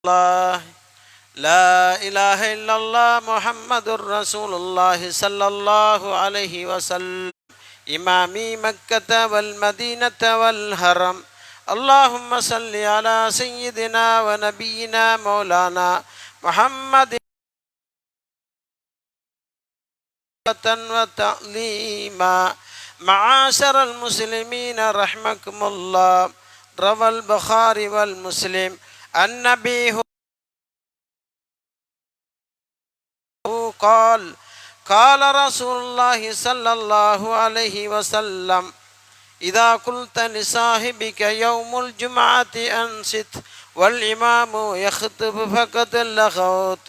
الله لا إله إلا الله محمد رسول الله صلى الله عليه وسلم إمامي مكة والمدينة والحرم اللهم صل على سيدنا ونبينا مولانا محمد وتعليما. معاشر المسلمين رحمكم الله. روى البخاري والمسلم النبي قال رسول الله صلى الله عليه وسلم إذا قلت لصاحبك يوم الجمعة أنصت والإمام يخطب فقد لغوت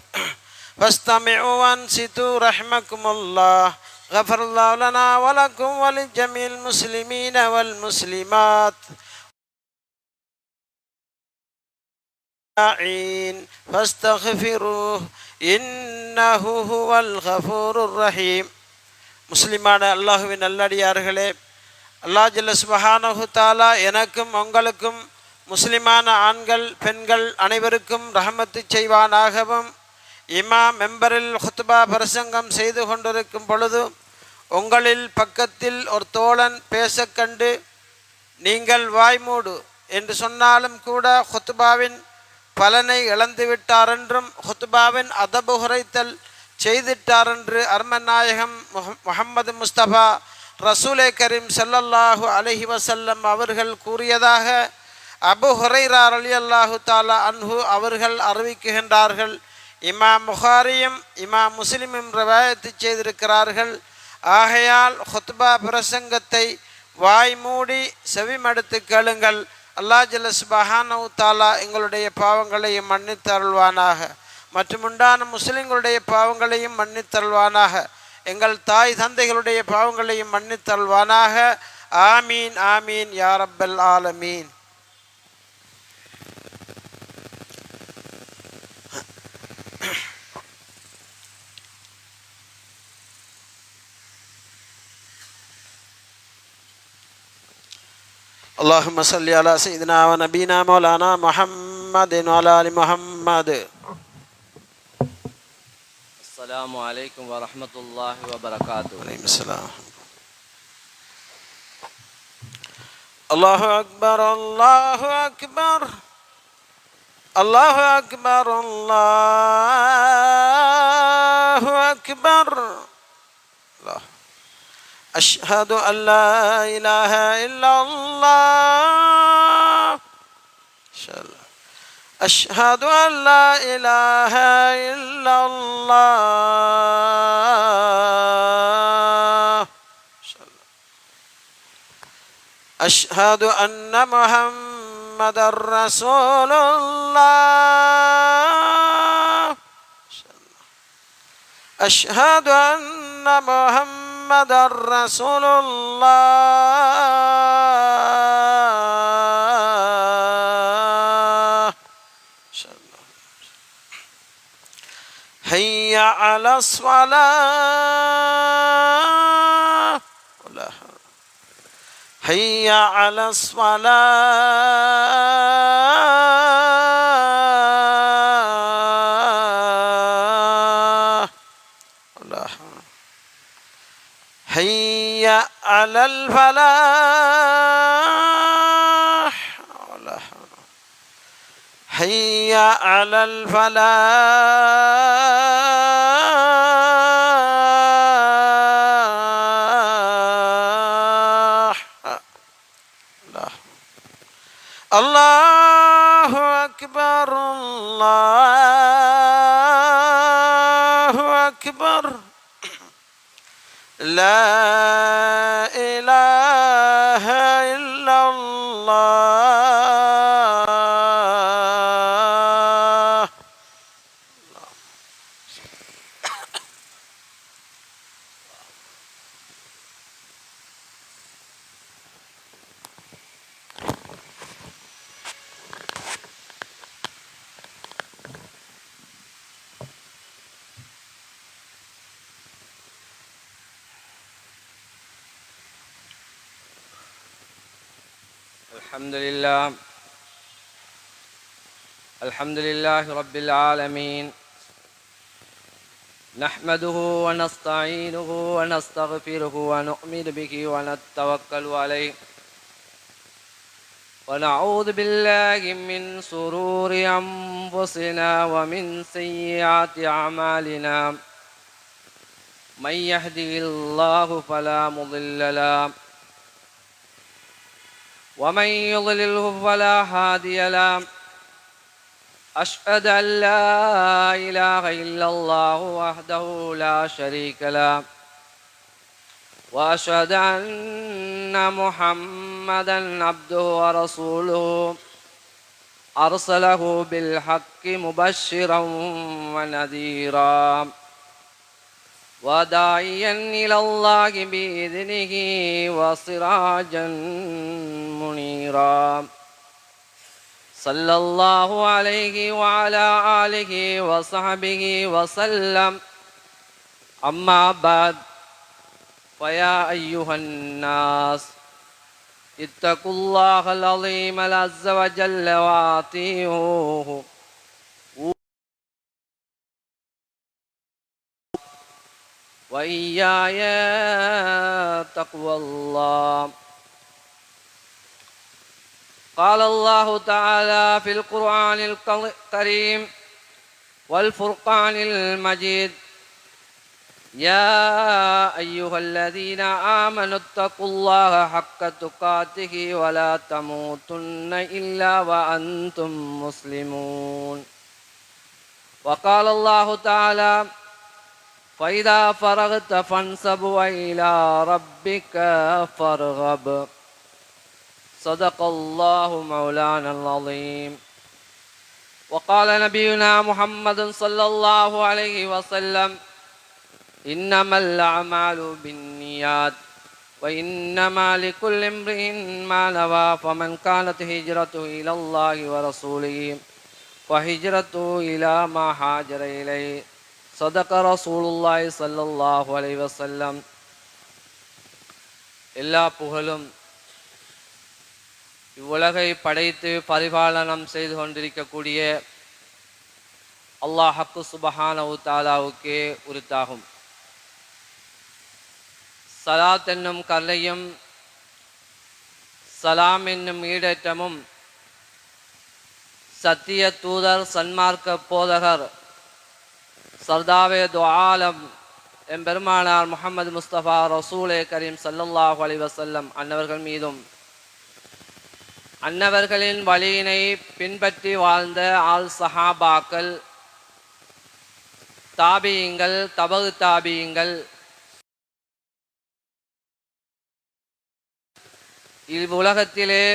فاستمعوا وانصتوا رحمكم الله. غفر الله لنا ولكم ولجميع المسلمين والمسلمات فاستغفروه إنه هو الغفور الرحيم. முஸ்லிமான அல்லாஹுவின் நல்லடியார்களே, அல்லாஹ் ஜல்ல சுப்ஹானஹு தஆலா எனக்கும் உங்களுக்கும் முஸ்லிமான ஆண்கள் பெண்கள் அனைவருக்கும் ரஹமத்து செய்வானாகவும், இமாம் மெம்பரில் ஹுத்பா பிரசங்கம் செய்து கொண்டிருக்கும் பொழுது உங்களில் பக்கத்தில் ஒரு தோழன் பேச கண்டு நீங்கள் வாய்மூடு என்று சொன்னாலும் கூட ஹுத்பாவின் பலனை இழந்துவிட்டார் என்றும் ஹுத்பாவின் அதபு குறைத்தல் செய்திட்டார் என்று அர்மநாயகம் முஹம்மது முஸ்தபா ரசூலே கரீம் ஸல்லல்லாஹு அலைஹி வஸல்லம் அவர்கள் கூறியதாக அபு ஹுரைரா ரலியல்லாஹு தஆலா அன்ஹு அவர்கள் அறிவிக்கின்றார்கள். இமாம் புகாரியும் இமாம் முஸ்லிமும் ரிவாயத்து செய்திருக்கிறார்கள். ஆகையால் ஹுத்பா பிரசங்கத்தை வாய்மூடி செவிமடுத்து கேளுங்கள். அல்லாஹ் ஜல்ல சுப்ஹானஹு தஆலா எங்களுடைய பாவங்களையும் மன்னித்தருள்வானாக, மற்றும் உண்டான முஸ்லிம்களுடைய பாவங்களையும் மன்னித்தருள்வானாக, எங்கள் தாய் தந்தைகளுடைய பாவங்களையும் மன்னித்தருள்வானாக. ஆமீன் ஆமீன் யா ரப்பல் ஆலமீன். اللهم صل على سيدنا ونبينا مولانا محمد وعلى آل محمد. السلام عليكم ورحمة الله وبركاته. وعليكم السلام. الله أكبر الله أكبر الله أكبر الله أكبر. الله أشهد أن لا إله إلا الله. أشهد أن لا إله إلا الله. أشهد أن محمد رسول الله. أشهد أن محمد رسول الله. حي على الصلاة. حي على الصلاة. حي على الفلاح. حي على الفلاح. الله أكبر الله أكبر. لا إله إلا الله. الحمد لله الحمد لله رب العالمين نحمده ونستعينه ونستغفره ونؤمن به ونتوكل عليه ونعوذ بالله من شرور أنفسنا ومن سيئات أعمالنا من يهده الله فلا مضل له ومن يضلله فلا هادي له أشهد أن لا إله إلا الله وحده لا شريك له وأشهد أن محمدا عبده ورسوله أرسله بالحق مبشرا ونذيرا وداعيا إلى الله بإذنه وسراجا منيرا صلى الله عليه وعلى آله وصحبه وسلم أما بعد فيا أيها الناس اتقوا الله العظيم عز وجل وأطيعوه وإياي تقوى الله. قال الله تعالى في القرآن الكريم والفرقان المجيد يا أيها الذين آمنوا اتقوا الله حق تقاته ولا تموتن إلا وأنتم مسلمون. وقال الله تعالى فإذا فرغت فانصب وإلى ربك فارغب. صدق الله مولانا العظيم. وقال نبينا محمد صلى الله عليه وسلم إنما الأعمال بالنيات وإنما لكل امرئ ما نوى فمن كانت هجرته إلى الله ورسوله وهجرته إلى ما هاجر إليه. صدق رسول الله صلى الله عليه وسلم. எல்லா புகழும் இவ்வுலகை படைத்து பரிபாலனம் செய்து கொண்டிருக்கக்கூடிய அல்லாஹ் ஹக்கு சுபஹானஹு தஆலாவுக்கே உரித்தாகும். சலாத் என்னும் கருணையும் சலாம் என்னும் ஈடேற்றமும் சத்திய தூதர் சன்மார்க்க போதகர் சர்தாவே துஆலம் எம்பெருமானார் முஹம்மது முஸ்தபா ரசூலே கரீம் ஸல்லல்லாஹு அலைஹி வஸல்லம் அன்னவர்கள் மீதும் அன்னவர்களின் வழியினை பின்பற்றி வாழ்ந்த ஆல் சஹாபாக்கள் தாபியீங்கள் தபகு தாபியீங்கள் இவ்வுலகத்திலே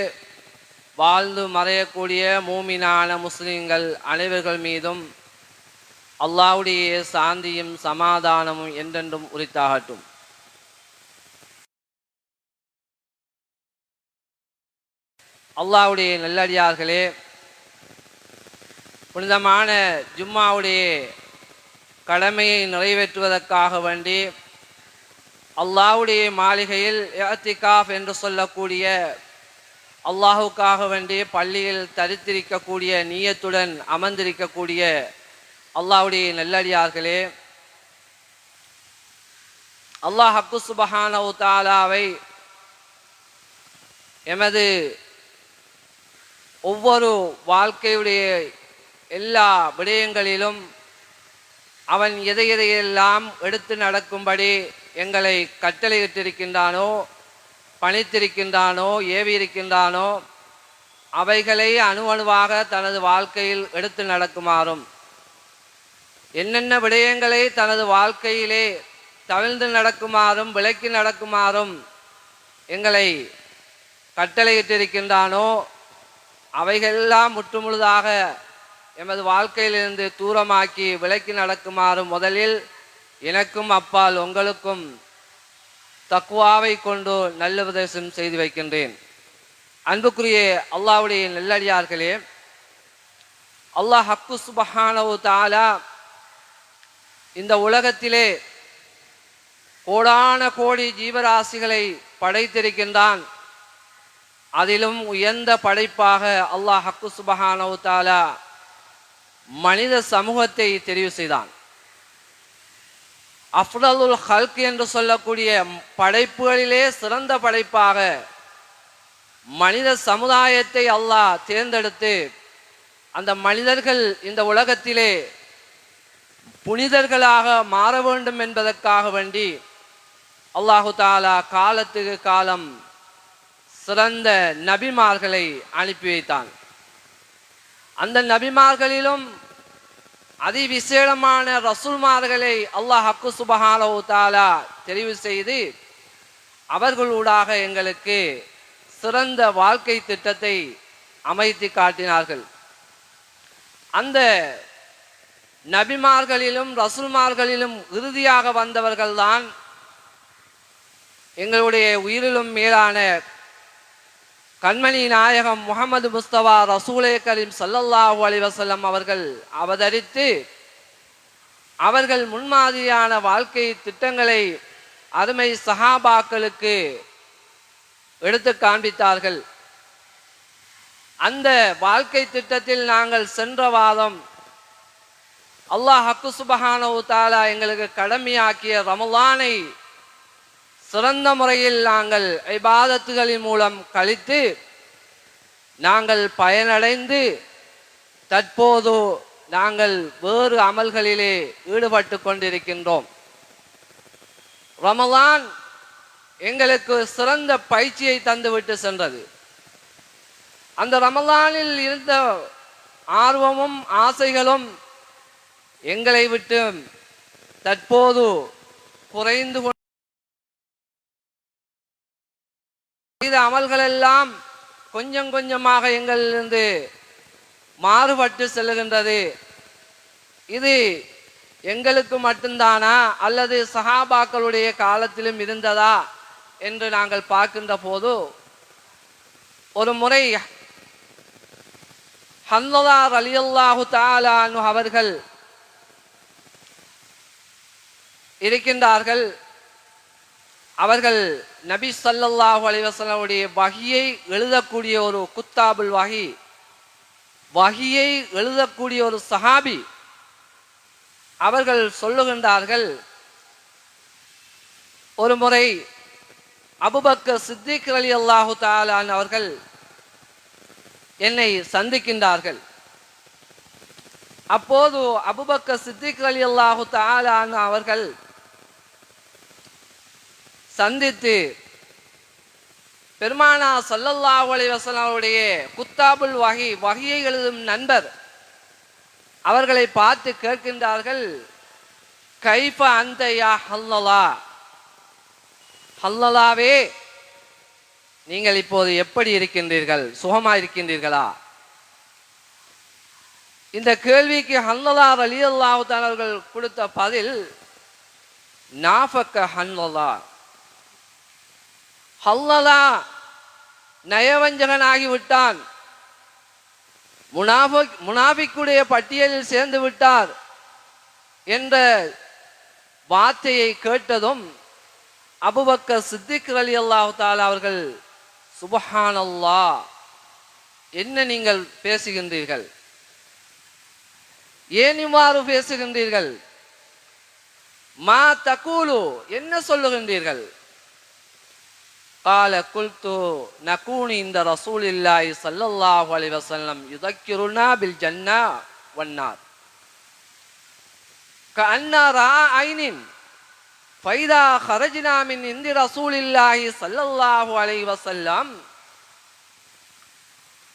வாழ்ந்து மறையக்கூடிய மூமினான முஸ்லிம்கள் அனைவர்கள் மீதும் அல்லாஹ்வுடைய சாந்தியும் சமாதானமும் என்றென்றும் உரித்தாகட்டும். அல்லாஹ்வுடைய நல்லடியார்களே, புனிதமான ஜும்மாவுடைய கடமையை நிறைவேற்றுவதற்காக வேண்டி அல்லாஹ்வுடைய மாளிகையில் இஅ்திகாஃப் என்று சொல்லக்கூடிய அல்லாஹுக்காக வேண்டி பள்ளியில் தரித்திருக்கக்கூடிய நியத்துடன் அமர்ந்திருக்கக்கூடிய அல்லாஹ்வுடைய நல்லடியார்களே, அல்லாஹ் ஹக்கு சுபஹானஹு தஆலாவை எமது ஒவ்வொரு வாழ்க்கையுடைய எல்லா விடயங்களிலும் அவன் எதையெல்லாம் எடுத்து நடக்கும்படி எங்களை கட்டளையிட்டிருக்கின்றானோ, பணித்திருக்கின்றானோ, ஏவியிருக்கின்றானோ அவைகளை அணுவாக தனது வாழ்க்கையில் எடுத்து நடக்குமாறும், என்னென்ன விடயங்களை தனது வாழ்க்கையிலே தவிழ்ந்து நடக்குமாறும் விலக்கி நடக்குமாறும் எங்களை கட்டளையிட்டிருக்கின்றானோ அவைகளெல்லாம் முற்றுமுழுதாக எமது வாழ்க்கையிலிருந்து தூரமாக்கி விலக்கி நடக்குமாறும் முதலில் எனக்கும் அப்பால் உங்களுக்கும் தக்வாவை கொண்டு நல்ல உபதேசம் செய்து வைக்கின்றேன். அன்புக்குரிய அல்லாஹ்வுடைய நல்லடியார்களே, அல்லாஹ் ஹக்கு சுபஹானஹு தஆலா இந்த உலகத்திலே கோடான கோடி ஜீவராசிகளை படைத்திருக்கின்றான். அதிலும் உயர்ந்த படைப்பாக அல்லாஹ் ஹக்கு சுபஹானஹு தஆலா மனித சமூகத்தை தெரிவு செய்தான். அஃதலுல் ஹல்க் என்று சொல்லக்கூடிய படைப்புகளிலே சிறந்த படைப்பாக மனித சமுதாயத்தை அல்லாஹ் தேர்ந்தெடுத்து அந்த மனிதர்கள் இந்த உலகத்திலே புனிதர்களாக மாற வேண்டும் என்பதற்காக வேண்டி அல்லாஹு தாலா காலத்துக்கு காலம் சிறந்த நபிமார்களை அனுப்பி வைத்தான். அந்த நபிமார்களிலும் அதிவிசேடமான ரசூல்மார்களை அல்லாஹ் ஹக்கு சுப்ஹானஹு தஆலா தெரிவு செய்து அவர்களூடாக எங்களுக்கு சிறந்த வாழ்க்கை திட்டத்தை அமைத்து காட்டினார்கள். அந்த நபிமார்களிலும் ரசூல்மார்களிலும் இறுதியாக வந்தவர்கள்தான் எங்களுடைய உயிரிலும் மேலான கண்மணி நாயகம் முஹம்மது முஸ்தபா ரசூலே கரீம் ஸல்லல்லாஹு அலைஹி வஸல்லம் அவர்கள் அவதரித்து அவர்கள் முன்மாதிரியான வாழ்க்கை திட்டங்களை அருமை சஹாபாக்களுக்கு எடுத்து காண்பித்தார்கள். அந்த வாழ்க்கை திட்டத்தில் நாங்கள் சென்ற வாரம் அல்லாஹ் ஹக்கு சுப்ஹானஹு தஆலா எங்களுக்கு கடமையாக்கிய ரமலானை சிறந்த முறையில் நாங்கள் இபாதத்துகளின் மூலம் கழித்து நாங்கள் பயனடைந்து தற்போது நாங்கள் வேறு அமல்களிலே ஈடுபட்டு கொண்டிருக்கின்றோம். ரமலான் எங்களுக்கு சிறந்த பயிற்சியை தந்துவிட்டு சென்றது. அந்த ரமலானில் இருந்த ஆர்வமும் ஆசைகளும் எங்களை விட்டு தற்போது குறைந்து அமல்கள் எல்லாம் கொஞ்சம் கொஞ்சமாக எங்களிலிருந்து மாறுபட்டு செல்லுகின்றது. இது எங்களுக்கு மட்டும்தானா அல்லது சஹாபாக்களுடைய காலத்திலும் இருந்ததா என்று நாங்கள் பார்க்கின்ற போது ஒரு முறை ஹன்லலா ரலியல்லாஹு தஆலா அன்ஹு அவர்கள் இருக்கின்றார்கள். அவர்கள் நபி ஸல்லல்லாஹு அலைஹி வஸல்லம் உடைய வஹியை எழுதக்கூடிய ஒரு குத்தாபுல் வஹியை எழுதக்கூடிய ஒரு சஹாபி. அவர்கள் சொல்லுகின்றார்கள், ஒரு முறை அபூபக்கர் சித்திக் ரலியல்லாஹு தஆலா அவர்கள் என்னை சந்திக்கின்றார்கள். அப்போது அபூபக்கர் சித்திக் ரலியல்லாஹு தஆலா அவர்கள் சந்தித்து பெருமானா ஸல்லல்லாஹு அலைஹி வஸல்லம் உடைய குத்தாபுல் வஹியை எழுதும் நண்பர் அவர்களை பார்த்து கேட்கின்றார்கள், கைஃப அன்த யா ஹல்லலா, ஹல்லலாவே நீங்கள் இப்போது எப்படி இருக்கின்றீர்கள், சுகமா இருக்கின்றீர்களா? இந்த கேள்விக்கு ஹல்லலா ரலியல்லாஹு தஆலா அவர்கள் கொடுத்த பதில், நாஃபக ஹல்லலா, ஹல்லலா நயவஞ்சகனாகி விட்டான், முனாஃபிக்குடைய பட்டியலில் சேர்ந்து விட்டார் என்ற வார்த்தையை கேட்டதும் அபூபக்கர் சித்திக் ரலியல்லாஹு தஆலா அவர்கள், சுப்ஹானல்லாஹ், என்ன நீங்கள் பேசுகின்றீர்கள், ஏன் இவ்வாறு பேசுகின்றீர்கள், மா தகூலு, என்ன சொல்லுகின்றீர்கள்? قال قلت نكون عند رسول الله صلى الله عليه وسلم يذكرنا بالجنة والنار كأن رأى عين فإذا خرجنا من عند رسول الله صلى الله عليه وسلم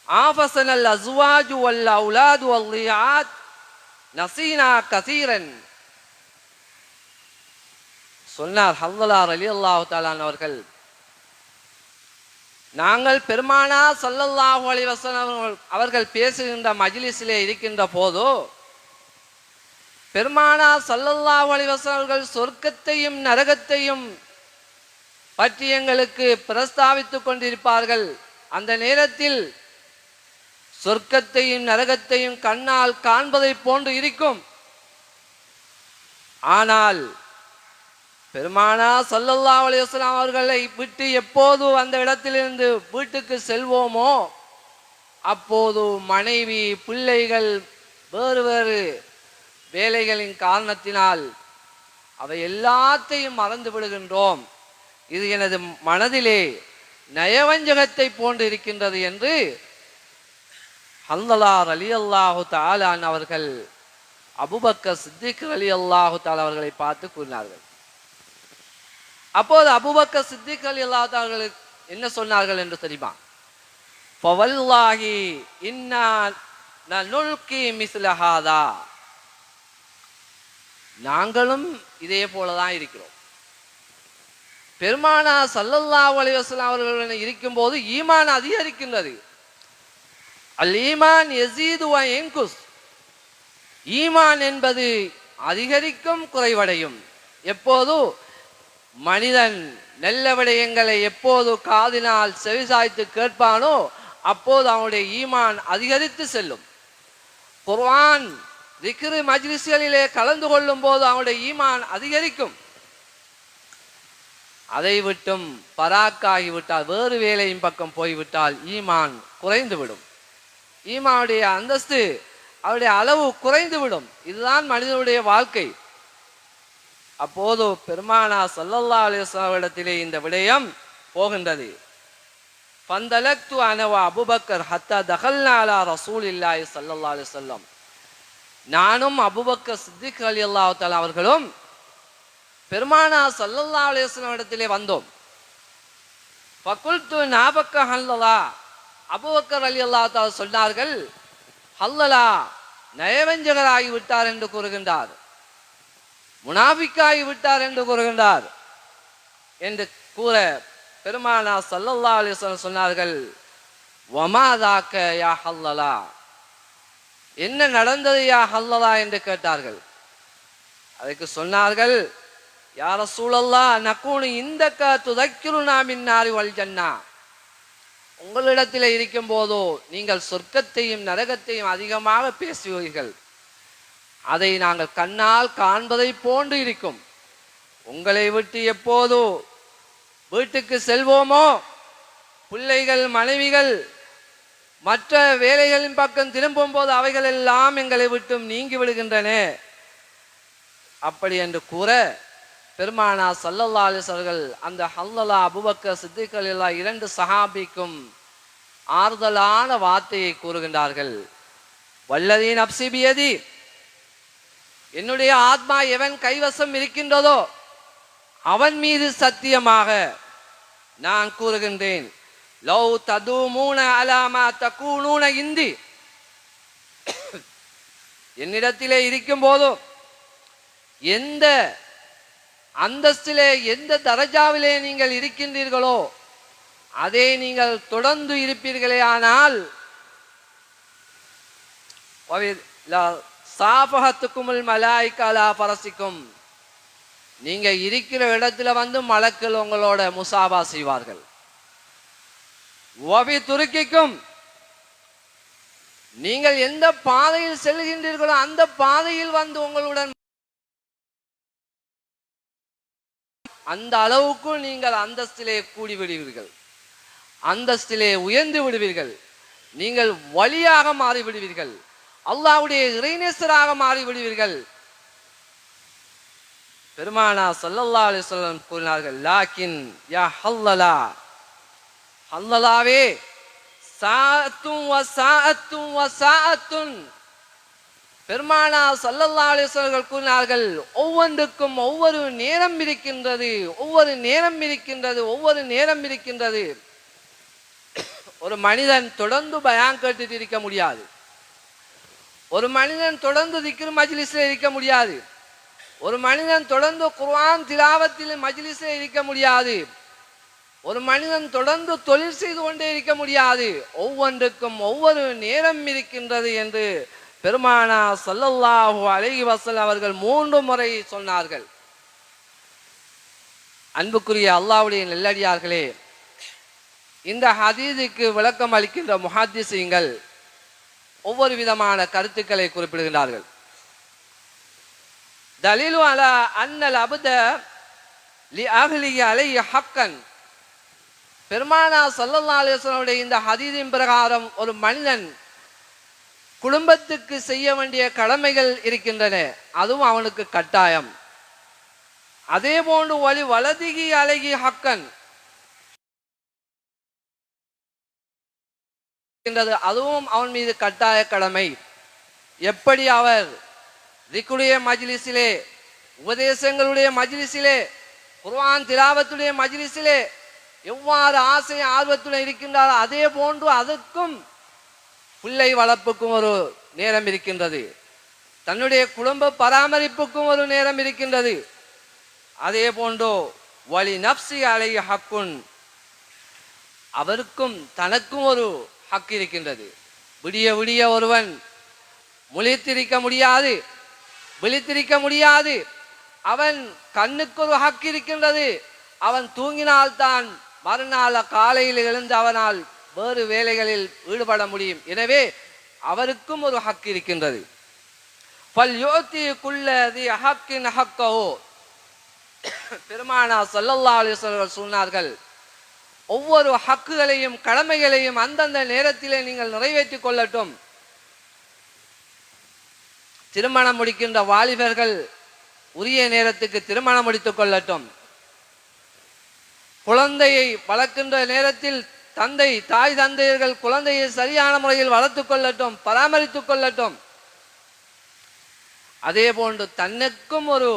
عافسنا الأزواج والأولاد والضيعات نسينا كثيرا. சொன்னார் ஹன்லலா ரலியல்லாஹு தஆலா அவர்கள், நாங்கள் பெருமானா ஸல்லல்லாஹு அலைஹி வஸல்லம் அவர்கள் பேசுகின்ற மஜ்லிஸிலே இருக்கின்ற போது பெருமானா ஸல்லல்லாஹு அலைஹி வஸல்லம் அவர்கள் சொர்க்கத்தையும் நரகத்தையும் பற்றி எங்களுக்கு பிரஸ்தாபித்துக் கொண்டிருப்பார்கள். அந்த நேரத்தில் சொர்க்கத்தையும் நரகத்தையும் கண்ணால் காண்பதை போன்று இருக்கும். ஆனால் பெருமானா ஸல்லல்லாஹு அலைஹி வஸல்லம் அவர்களை விட்டு எப்போது அந்த இடத்திலிருந்து வீட்டுக்கு செல்வோமோ அப்போது மனைவி, பிள்ளைகள், வேறு வேறு வேலைகளின் காரணத்தினால் அவை எல்லாத்தையும் மறந்து விடுகின்றோம். இது எனது மனதிலே நயவஞ்சகத்தை போன்று இருக்கின்றது என்று ஹன்ஸலா ரலியல்லாஹு தஆலா அவர்கள் அபூபக்கர் சித்திக் ரலியல்லாஹு தஆலா அவர்களை பார்த்து கூறினார்கள். அப்போது அபூபக்கர் சித்திக் ரலியல்லாஹு தஆலா அவர்கள் என்ன சொன்னார்கள் என்று தெரியுமா? ஃபவல்லாஹி இன்னா நுல்கி மிஸ்ல ஹாதா, நாங்களும் இதே போலதான் இருக்கிறோம். பெருமானார் ஸல்லல்லாஹு அலைஹி வஸல்லம் அவர்களுடன் இருக்கும்போது ஈமான் அதிகரிக்கின்றது. அல் ஈமான் யஸீது வ யன்குஸ், ஈமான் என்பது அதிகரிக்கும் குறைவடையும். எப்போது மனிதன் நல்ல விடயங்களை எப்போது காதினால் செவிசாய்த்து கேட்பானோ அப்போது அவனுடைய ஈமான் அதிகரித்து செல்லும். குர்ஆன் திக்ரு மஜ்லிஸ்களிலே கலந்து கொள்ளும் போது அவனுடைய ஈமான் அதிகரிக்கும். அதை விட்டும் பராக்காகிவிட்டால், வேறு வேலையின் பக்கம் போய்விட்டால் ஈமான் குறைந்துவிடும். ஈமானுடைய அந்தஸ்து, அவருடைய அளவு குறைந்துவிடும். இதுதான் மனிதனுடைய வாழ்க்கை. அப்போது பெருமானார் ஸல்லல்லாஹு அலைஹி வஸல்லம் இடத்திலே இந்த விடயம் போகின்றது. ஃபந்தலக்து அன வ அபூபக்கர் ஹத்தா தகல்னா அலா ரசூலில்லாஹி ஸல்லல்லாஹு அலைஹி வஸல்லம், நானும் அபூபக்கர் சித்திக் ரலியல்லாஹு தஆலா அவர்களும் பெருமானார் ஸல்லல்லாஹு அலைஹி வஸல்லம் இடத்திலே வந்தோம். ஃபகுல்து நாபக்க ஹல்லலா, அபூபக்கர் ரலியல்லாஹு தஆலா சொன்னார்கள், ஹல்லலா நயவஞ்சகராகி விட்டார் என்று கூறுகின்றார், முனாஃபிக்காகி விட்டார் என்று கூறுகின்றார் என்று கூற பெருமானார் ஸல்லல்லாஹு அலைஹி வஸல்லம் சொன்னார்கள், வமாதாக்க யா ஹல்லலா, என்ன நடந்தது யா ஹல்லலா என்று கேட்டார்கள். அதுக்கு சொன்னார்கள், யா ரசூலல்லாஹ் நகூனு இந்தக துதக்கிருனா மின் நாரி வல் ஜன்னா, உங்களிடத்தில் இருக்கும் போதோ நீங்கள் சொர்க்கத்தையும் நரகத்தையும் அதிகமாக பேசுவீர்கள், அதை நாங்கள் கண்ணால் காண்பதை போன்று இருக்கும். உங்களை விட்டு எப்போதோ வீட்டுக்கு செல்வோமோ, பிள்ளைகள் மனைவிகள் மற்ற வேலைகளின் பக்கம் திரும்பும் போது அவைகள் எல்லாம் எங்களை விட்டும் நீங்கி விடுகின்றன. அப்படி என்று கூற பெருமானார் ஸல்லல்லாஹு அலைஹி வஸல்லம் அந்த ஹல்லலா அபூபக்கர் சித்திக் ரலியல்லாஹு இரண்டு சஹாபிக்கும் ஆறுதலான வார்த்தையை கூறுகின்றார்கள். வல்லதீ நப்ஸி பியதி, என்னுடைய ஆத்மா எவன் கைவசம் இருக்கின்றதோ அவன் மீது சத்தியமாக நான் கூறுகின்றேன், லவ் ததூமூன அலா மா தகூனூன இந்தி, என்னிடத்திலே இருக்கும் போதும் எந்த அந்தஸ்திலே எந்த தரஜாவிலே நீங்கள் இருக்கின்றீர்களோ அதை நீங்கள் தொடர்ந்து இருப்பீர்களே ஆனால் சாபஹத்துக்குமுல் மலாயிகா அலா ஃபரசிக்கும், நீங்க இருக்கிற இடத்துல வந்து மலக்கள் உங்களோட முசாபா செய்வார்கள். வபி துருக்கிக்கும், நீங்கள் எந்த பாதையில் செல்கின்றீர்களோ அந்த பாதையில் வந்து உங்களுடன் அந்த அளவுக்கு நீங்கள் அந்தஸ்திலே கூடி விடுவீர்கள், அந்தஸ்திலே உயர்ந்து விடுவீர்கள், நீங்கள் வலியாக மாறிவிடுவீர்கள், அல்லாஹ்வுடைய இறைநேசராக மாறிவிடுவீர்கள். பெருமானார் ஸல்லல்லாஹு அலைஹி வஸல்லம் கூறினார்கள், லாக்கின் யா ஹல்லலா, ஹல்லலாவே, சாஅத்துன் வ சாஅத்துன் வ சாஅத்துன், பெருமானார் ஸல்லல்லாஹு அலைஹி வஸல்லம் கூறினார்கள், ஒவ்வொன்றுக்கும் ஒவ்வொரு நேரம் இருக்கின்றது, ஒவ்வொரு நேரம் இருக்கின்றது, ஒவ்வொரு நேரம் இருக்கின்றது. ஒரு மனிதன் தொடர்ந்து பயான் கேட்டுட்டு இருக்க முடியாது, ஒரு மனிதன் தொடர்ந்து திக்ர் மஜ்லிஸில் இருக்க முடியாது, ஒரு மனிதன் தொடர்ந்து குர்ஆன் திலாவத்தில் மஜ்லிஸில் இருக்க முடியாது, ஒரு மனிதன் தொடர்ந்து தொழில் செய்து கொண்டே இருக்க முடியாது. ஒவ்வொன்றுக்கும் ஒவ்வொரு நேரம் இருக்கின்றது என்று பெருமானார் ஸல்லல்லாஹு அலைஹி வஸல்லம் அவர்கள் 3 முறை சொன்னார்கள். அன்புக்குரிய அல்லாஹ்வுடைய நல்லடியார்களே, இந்த ஹதீஸுக்கு விளக்கம் அளிக்கின்ற முஹத்திஸீன்கள் ஒவ்வொரு விதமான கருத்துக்களை குறிப்பிடுகிறார்கள். தலீலு அலா அன்னல் அப்த லி அஹ்லிஹி அலைஹி ஹக்கன், பெருமானார் ஸல்லல்லாஹு அலைஹி வஸல்லம் இந்த ஹதீஸின் பிரகாரம் ஒரு மனிதன் குடும்பத்துக்கு செய்ய வேண்டிய கடமைகள் இருக்கின்றன, அதுவும் அவனுக்கு கட்டாயம். அதே போன்று வலி வலதிகி அழகி ஹக்கன், அதுவும் அவன் மீது கட்டாய கடமை. எப்படி அவர் திக்ருடைய மஜ்லிஸிலே, உபதேசங்களுடைய மஜ்லிஸிலே, குர்ஆன் திலாவத்துடைய மஜ்லிஸிலே எவ்வாறு ஆசை ஆர்வத்துடன் இருக்கின்றார், அதே போன்று அதற்கும் பிள்ளை வளர்ப்புக்கும் ஒரு நேரம் இருக்கின்றது, தன்னுடைய குடும்ப பராமரிப்புக்கும் ஒரு நேரம் இருக்கின்றது. அதே போன்று வலி நப்சி அலை ஹக்குன், அவருக்கும் தனக்கும் ஒரு ஹக் இருக்கின்றது. விடிய விடிய ஒருவன் விழித்திருக்க முடியாது. அவன் கண்ணுக்கு ஒரு ஹக் இருக்கின்றது. அவன் தூங்கினால்தான் மறுநாள் காலையில் எழுந்து அவனால் வேறு வேலைகளில் ஈடுபட முடியும். எனவே அவருக்கும் ஒரு ஹக் இருக்கின்றது. பெருமானா ஸல்லல்லாஹு அலைஹி வஸல்லம் சொன்னார்கள், ஒவ்வொரு ஹக்குகளையும் கடமைகளையும் அந்தந்த நேரத்திலே நீங்கள் நிறைவேற்றிக் கொள்ளட்டும். திருமணம் முடிக்கின்ற வாலிபர்கள் உரிய நேரத்துக்கு திருமணம் முடித்துக் கொள்ளட்டும். குழந்தையை வளர்க்கின்ற நேரத்தில் தாய் தந்தையர்கள் குழந்தையை சரியான முறையில் வளர்த்துக் கொள்ளட்டும், பராமரித்துக் கொள்ளட்டும். அதே போன்று தன்னுக்கும் ஒரு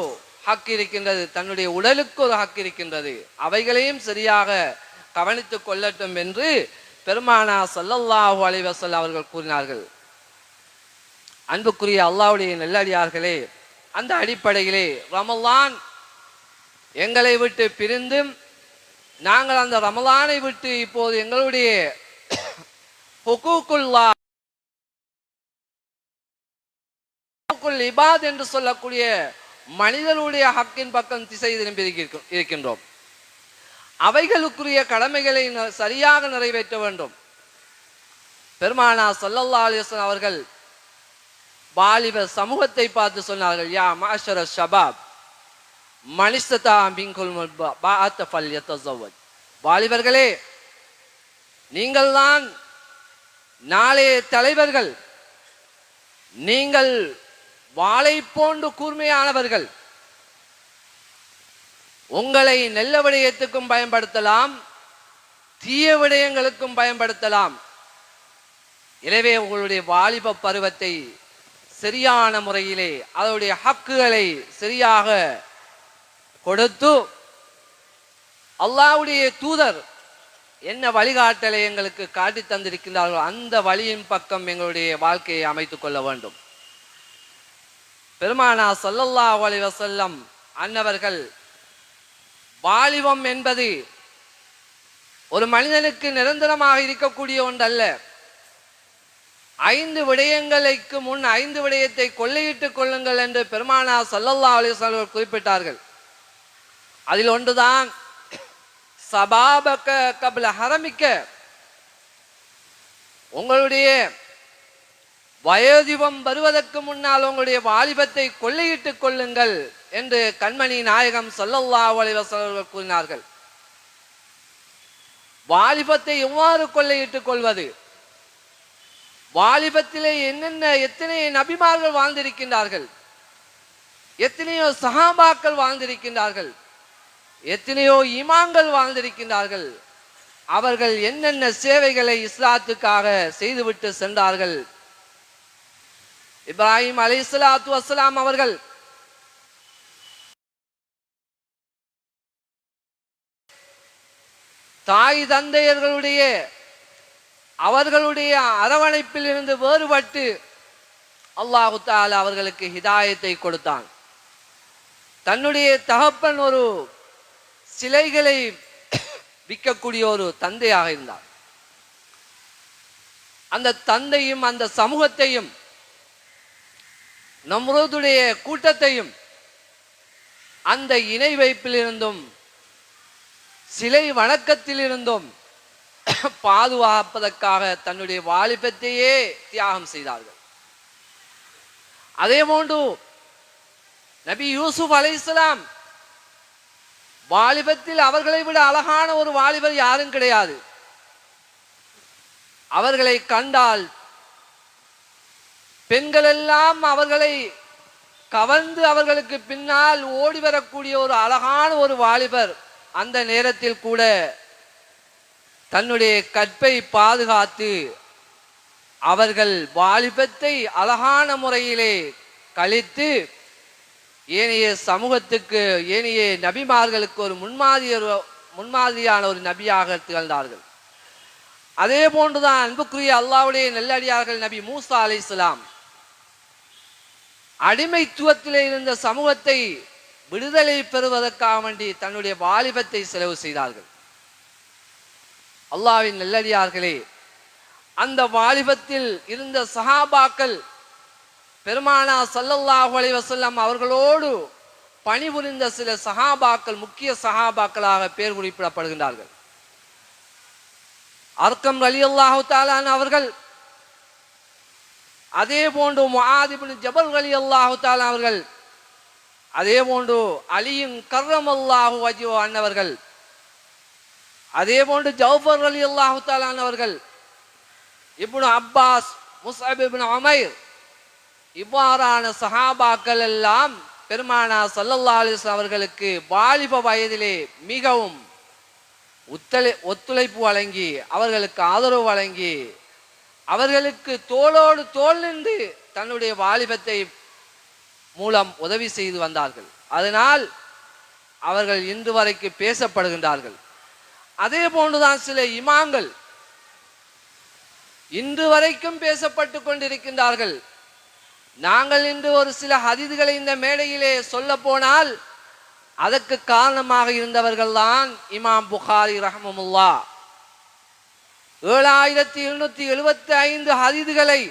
ஹக் இருக்கின்றது, தன்னுடைய உடலுக்கு ஒரு ஹக் இருக்கின்றது, அவைகளையும் சரியாக கவனித்துக் கொள்ளட்டும் என்று பெருமானா ஸல்லல்லாஹு அலைஹி வஸல்லம் அவர்கள் கூறினார்கள். அன்புக்குரிய அல்லாஹ்வுடைய நல்லடியார்களே, அந்த அடிப்படையிலே ரமலான் எங்களை விட்டு பிரிந்தும் நாங்கள் அந்த ரமலானை விட்டு இப்போது எங்களுடைய ஹுகூக்குல்லாஹ் இபாத் என்று சொல்லக்கூடிய மனிதனுடைய ஹக்கின் பக்கம் திசை திரும்பி இருக்கின்றோம். அவைகளுக்குரிய கடமைகளை சரியாக நிறைவேற்ற வேண்டும். பெருமானா ஸல்லல்லாஹு அலைஹி வஸல்லம் அவர்கள் வாலிப சமூகத்தை பார்த்து சொன்னார்கள், யா மாஷர ஷபாப் மனிஸ்ததா மின்குல் பாஅத் ஃபல்யதஸவஜ். வாலிபர்களே, நீங்கள் தான் நாளைய தலைவர்கள், நீங்கள் வாளை போன்று கூர்மையானவர்கள். உங்களை நல்ல விடயத்துக்கும் பயன்படுத்தலாம், தீய விடயங்களுக்கும் பயன்படுத்தலாம். எனவே உங்களுடைய வாலிப பருவத்தை சரியான முறையிலே அதனுடைய ஹக்குகளை சரியாக கொடுத்து அல்லாஹ்வுடைய தூதர் என்ன வழிகாட்டலை எங்களுக்கு காட்டி தந்திருக்கிறார்களோ அந்த வழியின் பக்கம் எங்களுடைய வாழ்க்கையை அமைத்துக் கொள்ள வேண்டும். பெருமானா ஸல்லல்லாஹு அலைஹி வஸல்லம் அன்னவர்கள் வாலிபம் என்பது ஒரு மனிதனுக்கு நிரந்தரமாக இருக்கக்கூடிய ஒன்றல்ல. 5 விடயங்களுக்கு முன் 5 விடயத்தை கொள்ளையிட்டுக் கொள்ளுங்கள் என்று பெருமானா ஸல்லல்லாஹு அலைஹி வஸல்லம் குறிப்பிட்டார்கள். அதில் ஒன்றுதான் சபாபக கப்ல ஹரமிக்க, உங்களுடைய வயோதிபம் வருவதற்கு முன்னால் உங்களுடைய வாலிபத்தை கொள்ளையிட்டுக் கொள்ளுங்கள் என்று கண்மணி நாயகம் ஸல்லல்லாஹு அலைஹி வஸல்லம் கூறினார்கள். வாலிபத்தை எவ்வாறு கொள்ளையிட்டுக் கொள்வது? வாலிபத்திலே எத்தனை நபிமார்கள் வாழ்ந்திருக்கின்றார்கள், எத்தனையோ சஹாபாக்கள் வாழ்ந்திருக்கின்றார்கள், எத்தனையோ இமாம்கள் வாழ்ந்திருக்கின்றார்கள். அவர்கள் என்னென்ன சேவைகளை இஸ்லாத்துக்காக செய்துவிட்டு சென்றார்கள். இப்ராஹிம் அலைஹிஸ்ஸலாத்து வஸ்ஸலாம் அவர்கள் தாய் தந்தையர்களுடைய அவர்களுடைய அரவணைப்பில் இருந்து வேறுபட்டு அல்லாஹு தஆலா அவர்களுக்கு ஹிதாயத்தை கொடுத்தான். தன்னுடைய தகப்பன் ஒரு சிலைகளை விற்கக்கூடிய ஒரு தந்தையாக இருந்தார். அந்த தந்தையும் அந்த சமூகத்தையும் நம்ரூதுடைய கூட்டத்தையும் அந்த இணை வைப்பில் இருந்தும் சிலை வணக்கத்தில் இருந்தும் பாதுகாப்பதற்காக தன்னுடைய வாலிபத்தையே தியாகம் செய்தார்கள். அதே போன்று நபி யூசுப் அலைஹிஸ்ஸலாம் வாலிபத்தில் அவர்களை விட அழகான ஒரு வாலிபர் யாரும் கிடையாது. அவர்களை கண்டால் பெண்கள் எல்லாம் அவர்களை கவர்ந்து அவர்களுக்கு பின்னால் ஓடி வரக்கூடிய ஒரு அழகான ஒரு வாலிபர் அந்த நேரத்தில் கூட தன்னுடைய கற்பை பாதுகாத்து அவர்கள் வாலிபத்தை அழகான முறையிலே கழித்து ஏனைய சமூகத்துக்கு ஏனைய நபிமார்களுக்கு ஒரு முன்மாதிரியான ஒரு நபியாக திகழ்ந்தார்கள். அதே போன்றுதான் அன்புக்குரிய அல்லாஹ்வுடைய நல்லடியார்கள் நபி மூசா அலைஹிஸ்ஸலாம் அடிமைத்துவத்திலே இருந்த சமூகத்தை விடுதலை பெறுவதற்காக வேண்டி தன்னுடைய வாலிபத்தை செலவு செய்தார்கள். அல்லாஹ்வின் நல்லடியார்களே, அந்த வாலிபத்தில் இருந்த சஹாபாக்கள் பெருமானா ஸல்லல்லாஹு அலைஹி வஸல்லம் அவர்களோடு பணிபுரிந்த சில சஹாபாக்கள் முக்கிய சஹாபாக்களாக பெயர் குறிப்பிடப்படுகின்றார்கள். அர்கம் ரலியல்லாஹு தஆலா அவர்கள், அதே போன்று முஆத் இப்னு ஜபல் ரலியல்லாஹு தஆலா அவர்கள், அதே போன்று அலியின் கர்ரமல்லாஹு வஜ்ஹு அன்னவர்கள், அதே போன்று ஜௌஃபர் ரலியல்லாஹு தஆலா அவர்கள், இப்னு அப்பாஸ், முஸ்அப் இப்னு உமைர், இவ்வாறான சஹாபாக்கள் எல்லாம் பெருமானா ஸல்லல்லாஹு அலைஹி வஸல்லம் அவர்களுக்கு வாலிப வயதிலே மிகவும் ஒத்துழைப்பு வழங்கி அவர்களுக்கு ஆதரவு வழங்கி அவர்களுக்கு தோளோடு தோள் நின்று தன்னுடைய வாலிபத்தை மூலம் உதவி செய்து வந்தார்கள். அதனால் அவர்கள் இன்று வரைக்கு பேசப்படுகின்றார்கள். அதே போன்றுதான் சில இமாம்கள் இன்று வரைக்கும் பேசப்பட்டு கொண்டிருக்கின்றார்கள். நாங்கள் இன்று ஒரு சில ஹதீதுகளை இந்த மேடையிலே சொல்ல போனால் அதற்கு காரணமாக இருந்தவர்கள் தான் இமாம் புகாரி ரஹ்மத்துல்லாஹ். 7775 ஹதீதுகளை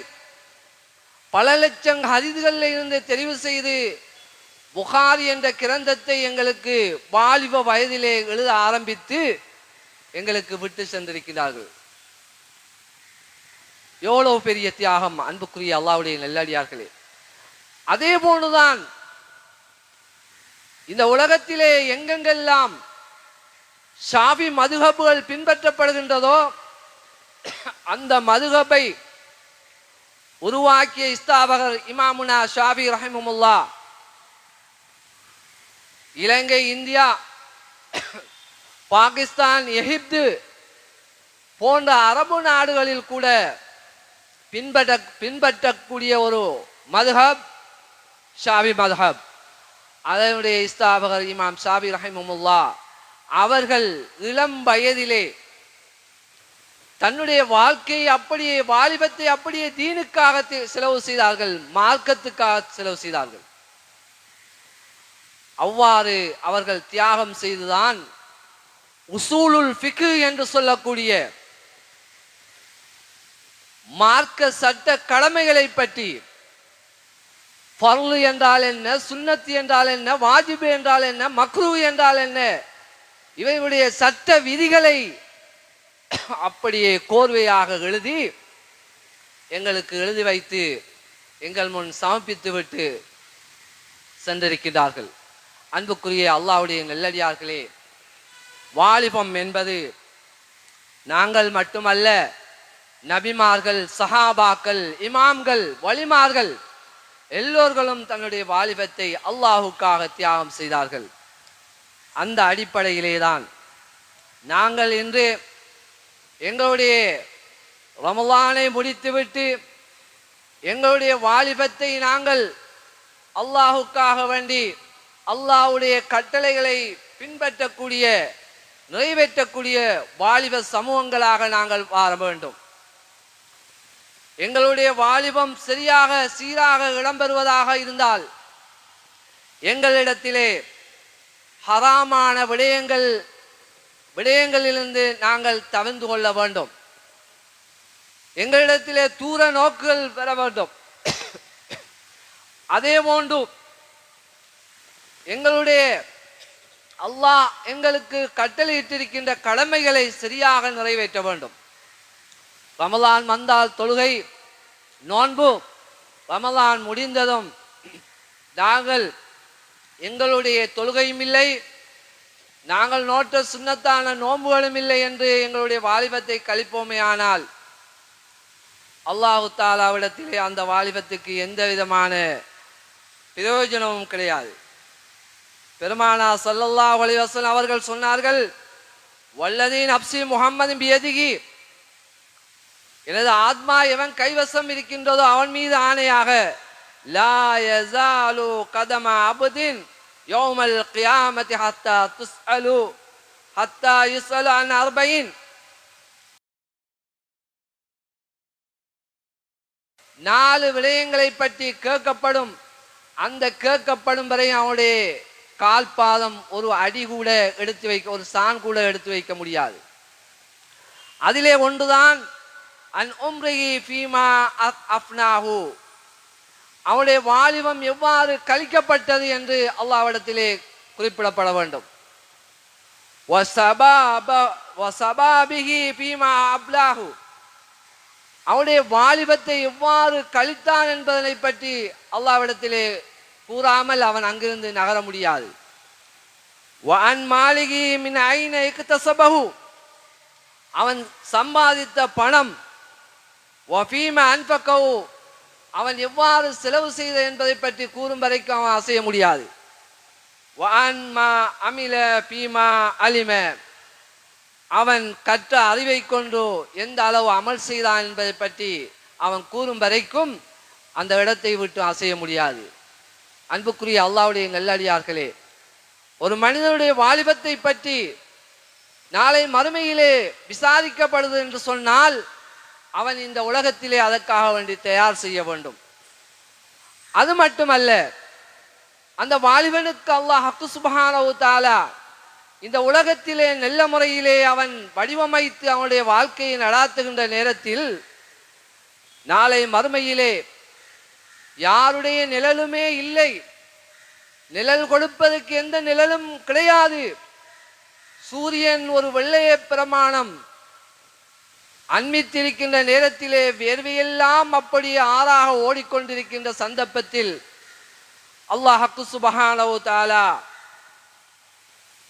பல லட்சம் ஹதீதுகளில் இருந்து தெரிவு செய்து புகாரி என்ற கிரந்தத்தை எங்களுக்கு வாலிப வயதிலே எழுத ஆரம்பித்து எங்களுக்கு விட்டு சென்றிருக்கிறார்கள். எவ்வளவு பெரிய தியாகம் அன்புக்குரிய அல்லாஹ்வுடைய நல்லடியார்களே. அதே போன்றுதான் இந்த உலகத்திலே எங்கெங்கெல்லாம் ஷாஃபி மதுஹபுகள் பின்பற்றப்படுகின்றதோ அந்த மதுஹபை உருவாக்கிய ஸ்தாபகர் இமாமுனா ஷாஃபி ரஹிமஹுல்லாஹ் இலங்கை, இந்தியா, பாகிஸ்தான், எகிப்து போன்ற அரபு நாடுகளில் கூட பின்பற்றக்கூடிய ஒரு மதுஹப் ஷாஃபி மதுஹப். அதனுடைய ஸ்தாபகர் இமாம் ஷாஃபி ரஹிமஹுல்லாஹ் அவர்கள் இளம் வயதிலே தன்னுடைய வாழ்க்கையை அப்படியே வாலிபத்தை அப்படியே தீனுக்காக செலவு செய்தார்கள், மார்க்கத்துக்காக செலவு செய்தார்கள். அவ்வாறு அவர்கள் தியாகம் செய்துதான் உசூலுல் ஃபிக்ஹ் என்று சொல்லக்கூடிய மார்க்க சட்ட கடமைகளை பற்றி, ஃபர்லு என்றால் என்ன, சுன்னத் என்றால் என்ன, வாஜிபு என்றால் என்ன, மக்ரூஹ் என்றால் என்ன, இவையுடைய சட்ட விதிகளை அப்படியே கோர்வையாக எழுதி எங்களுக்கு எழுதி வைத்து எங்கள் முன் சமர்ப்பித்து விட்டு சென்றிருக்கிறார்கள். அன்புக்குரிய அல்லாஹ்வுடைய நல்லடியார்களே, வாலிபம் என்பது நாங்கள் மட்டுமல்ல, நபிமார்கள், சஹாபாக்கள், இமாம்கள், வலிமார்கள் எல்லோர்களும் தன்னுடைய வாலிபத்தை அல்லாஹுக்காக தியாகம் செய்தார்கள். அந்த அடிப்படையிலே தான் நாங்கள் இன்று எங்களுடைய ரமலானை முடித்துவிட்டு எங்களுடைய வாலிபத்தை நாங்கள் அல்லாஹுக்காக வேண்டி அல்லாஹ்வுடைய கட்டளைகளை பின்பற்றக்கூடிய நிறைவேற்றக்கூடிய வாலிப சமூகங்களாக நாங்கள் வாழ வேண்டும். எங்களுடைய வாலிபம் சரியாக சீராக இடம்பெறுவதாக இருந்தால் எங்களிடத்திலே ஹராமான விடயங்களிலிருந்து நாங்கள் தவிர்ந்து கொள்ள வேண்டும். எங்களிடத்திலே தூர நோக்குகள் பெற வேண்டும். அதே போன்று எங்களுடைய அல்லாஹ் எங்களுக்கு கட்டளையிட்டிருக்கின்ற கடமைகளை சரியாக நிறைவேற்ற வேண்டும். ரமலான் வந்தால் தொழுகை, நோன்பு, ரமலான் முடிந்ததும் நாங்கள் எங்களுடைய தொழுகையும் இல்லை, நாங்கள் நோட்ட சுன்னத்தான நோன்புகளும் இல்லை என்று எங்களுடைய வாலிபத்தை கழிப்போமே ஆனால் அல்லாஹு தாலாவிடத்திலே அந்த வாலிபத்துக்கு எந்த விதமான பிரயோஜனமும் கிடையாது. பெருமானா ஸல்லல்லாஹு அலைஹி வஸல்லம் அவர்கள் சொன்னார்கள், வல்லதீ நப்சி முஹம்மதின் பியதிஹி, எனது ஆத்மா எவன் கைவசம் இருக்கின்றதோ அவன் மீது ஆணையாக, லா யஸாலு கதம அப்தின் யௌமல் கியாமத்தி ஹத்தா யுஸ்அலு அன் அர்பயின், 4 விடயங்களை பற்றி கேட்கப்படும். அந்த கேட்கப்படும் வரை அவனுடைய கால் பாதம் ஒரு அடி கூட எடுத்து வைக்க, ஒரு சான் கூட எடுத்து வைக்க முடியாது. அதிலே ஒன்றுதான் அன் உம்ரிஹி ஃபீமா அஃப்னாஹு, அவனுடைய வாலிபம் எவ்வாறு கழிக்கப்பட்டது என்று அல்லாஹ்விடத்திலே குறிப்பிடப்பட வேண்டும். வஸபாபிஹி ஃபீமா அப்லாஹு, அவனுடைய வாலிபத்தை எவ்வாறு கழித்தான் என்பதனை பற்றி அல்லாஹ்விடத்திலே கூறாமல் அவன் அங்கிருந்து நகர முடியாது. வஅன் மாலிகி மின் ஐன இக்தஸபஹு, அவன் சம்பாதித்த பணம், வஃபீமா அன்ஃபகஹு, அவன் எவ்வாறு செலவு செய்த என்பதை பற்றி கூறும் வரைக்கும் அவன் அசைய முடியாது. வஅன் மா அமில ஃபீமா அலிம, அவன் கற்ற அறிவை கொண்டு எந்த அளவு அமல் செய்தான் என்பதை பற்றி அவன் கூறும் வரைக்கும் அந்த இடத்தை விட்டு அசைய முடியாது. அன்புக்குரிய அல்லாஹ்வுடைய நல்லடியார்களே, ஒரு மனிதனுடைய வாலிபத்தை பற்றி நாளை மறுமையிலே விசாரிக்கப்படுது என்று சொன்னால் அவன் இந்த உலகத்திலே அதற்காக வேண்டி தயார் செய்ய வேண்டும். அது மட்டுமல்ல, அந்த வாலிபனுக்கு அல்லாஹ் சுப்ஹானஹு வ தஆலா இந்த உலகத்திலே நல்ல முறையிலே அவன் வடிவமைத்து அவனுடைய வாழ்க்கையை நடாத்துகின்ற நேரத்தில் நாளை மறுமையிலே யாருடைய நிழலுமே இல்லை, நிழல் கொடுப்பதற்கு எந்த நிழலும் கிடையாது. சூரியன் ஒரு வெள்ளைய பிரமாணம் அண்மித்திருக்கின்ற நேரத்திலே வேர்வையெல்லாம் அப்படியே ஆறாக ஓடிக்கொண்டிருக்கின்ற சந்தர்ப்பத்தில் அல்லாஹ் சுப்ஹானஹு வ தஆலா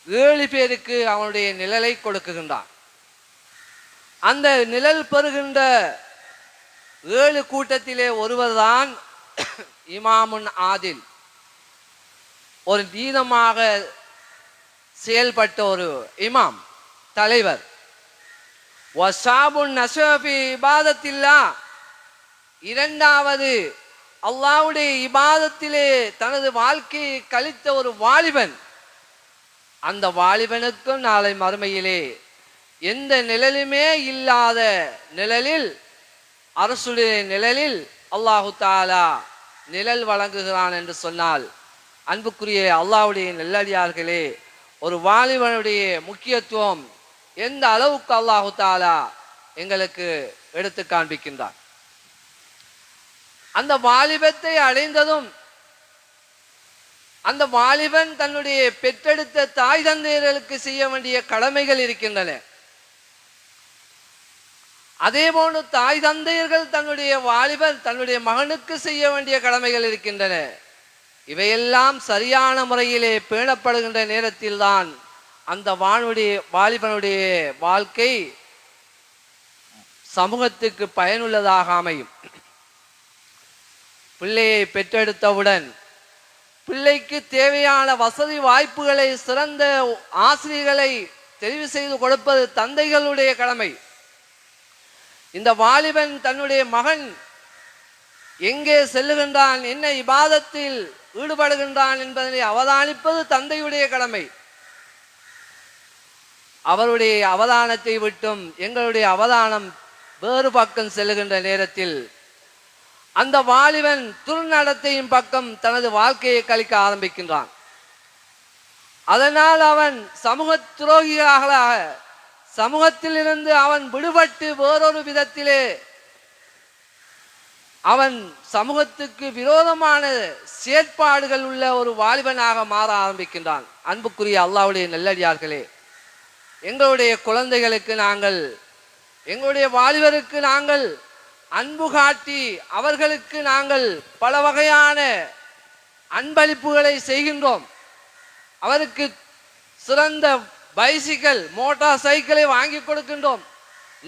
7 பேருக்கு அவனுடைய நிழலை கொடுக்குகின்றான். அந்த நிழல் பெறுகின்ற 7 கூட்டத்திலே ஒருவர்தான் இமாமுன் ஆதில், ஒரு நீதமாக செயல்பட்ட ஒரு இமாம், தலைவர். வஸாபுன் நஸஃபி இபாதத்தில்லா, இரண்டாவது அல்லாஹ்வுடைய இபாதத்திலே தனது வாழ்க்கையை கழித்த ஒரு வாலிபன். அந்த வாலிபனுக்கும் நாளை மறுமையிலே எந்த நிழலுமே இல்லாத நிழலில், அரசுடைய நிழலில் அல்லாஹு தாலா நிழல் வழங்குகிறான் என்று சொன்னால், அன்புக்குரிய அல்லாஹ்வுடைய நல்லடியார்களே, ஒரு வாலிபனுடைய முக்கியத்துவம் எந்த அளவுக்கு அல்லாஹு தாலா எங்களுக்கு எடுத்து காண்பிக்கின்றார். அந்த வாலிபத்தை அடைந்ததும் அந்த வாலிபன் தன்னுடைய பெற்றெடுத்த தாய் தந்தையர்களுக்கு செய்ய வேண்டிய கடமைகள் இருக்கின்றன. அதே போன்று தாய் தந்தையர்கள் தன்னுடைய வாலிபன் தன்னுடைய மகனுக்கு செய்ய வேண்டிய கடமைகள் இருக்கின்றன. இவையெல்லாம் சரியான முறையிலே பேணப்படுகின்ற நேரத்தில் தான் அந்த வாலிபனுடைய வாழ்க்கை சமூகத்துக்கு பயனுள்ளதாக அமையும். பிள்ளையை பெற்றெடுத்தவுடன் பிள்ளைக்கு தேவையான வசதி வாய்ப்புகளை, சிறந்த ஆசிரியர்களை தெரிவு செய்து கொடுப்பது தந்தைகளுடைய கடமை. இந்த வாலிபன் தன்னுடைய மகன் எங்கே செல்லுகின்றான், என்ன இபாதத்தில் ஈடுபடுகின்றான் என்பதனை அவதானிப்பது தந்தையுடைய கடமை. அவருடைய அவதானத்தை விட்டும் எங்களுடைய அவதானம் வேறு பக்கம் செல்லுகின்ற நேரத்தில் அந்த வாலிபன் துர்நடத்தையின் பக்கம் தனது வாழ்க்கையை கழிக்க ஆரம்பிக்கின்றான். அதனால் அவன் சமூக துரோகியாக, சமூகத்தில் இருந்து அவன் விடுபட்டு வேறொரு விதத்திலே அவன் சமூகத்துக்கு விரோதமான செயற்பாடுகள் உள்ள ஒரு வாலிபனாக மாற ஆரம்பிக்கின்றான். அன்புக்குரிய அல்லாஹ்வுடைய நல்லடியார்களே, எங்களுடைய குழந்தைகளுக்கு நாங்கள், எங்களுடைய வாலிபருக்கு நாங்கள் அன்பு காட்டி அவர்களுக்கு நாங்கள் பல வகையான அன்பளிப்புகளை செய்கின்றோம். அவருக்கு சிறந்த பைசிக்கல், மோட்டார் சைக்கிளை வாங்கி கொடுக்கின்றோம்,